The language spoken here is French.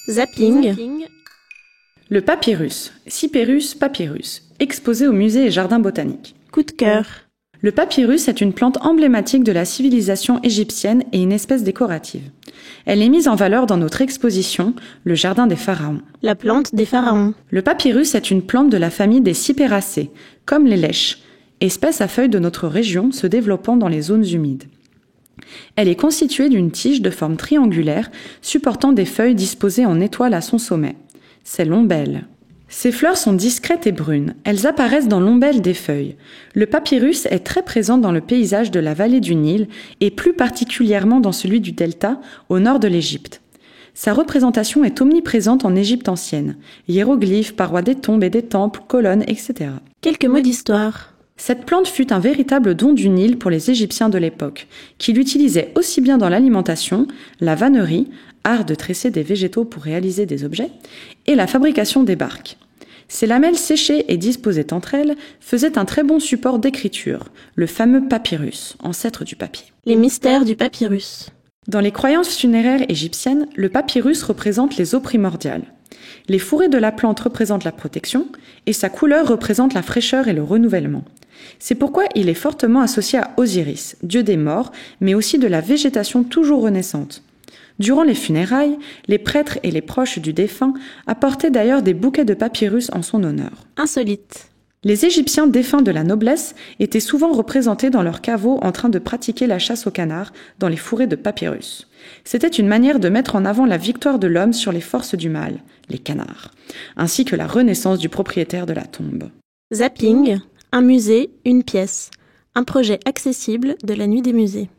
Zapping. Le papyrus, Cyperus papyrus, exposé au musée et jardin botanique. Coup de cœur. Le papyrus est une plante emblématique de la civilisation égyptienne et une espèce décorative. Elle est mise en valeur dans notre exposition, le jardin des pharaons. La plante des pharaons. Le papyrus est une plante de la famille des Cyperacées, comme les lèches, espèce à feuilles de notre région se développant dans les zones humides. Elle est constituée d'une tige de forme triangulaire supportant des feuilles disposées en étoile à son sommet. C'est l'ombelle. Ces fleurs sont discrètes et brunes. Elles apparaissent dans l'ombelle des feuilles. Le papyrus est très présent dans le paysage de la vallée du Nil et plus particulièrement dans celui du delta, au nord de l'Égypte. Sa représentation est omniprésente en Égypte ancienne. Hiéroglyphes, parois des tombes et des temples, colonnes, etc. Quelques mots d'histoire. Cette plante fut un véritable don du Nil pour les Égyptiens de l'époque, qui l'utilisaient aussi bien dans l'alimentation, la vannerie, art de tresser des végétaux pour réaliser des objets, et la fabrication des barques. Ces lamelles séchées et disposées entre elles faisaient un très bon support d'écriture, le fameux papyrus, ancêtre du papier. Les mystères du papyrus. Dans les croyances funéraires égyptiennes, le papyrus représente les eaux primordiales. Les fourrés de la plante représentent la protection, et sa couleur représente la fraîcheur et le renouvellement. C'est pourquoi il est fortement associé à Osiris, dieu des morts, mais aussi de la végétation toujours renaissante. Durant les funérailles, les prêtres et les proches du défunt apportaient d'ailleurs des bouquets de papyrus en son honneur. Insolite. Les Égyptiens défunts de la noblesse étaient souvent représentés dans leurs caveaux en train de pratiquer la chasse au canard dans les fourrés de papyrus. C'était une manière de mettre en avant la victoire de l'homme sur les forces du mal, les canards, ainsi que la renaissance du propriétaire de la tombe. Zapping. Un musée, une pièce. Un projet accessible de la Nuit des musées.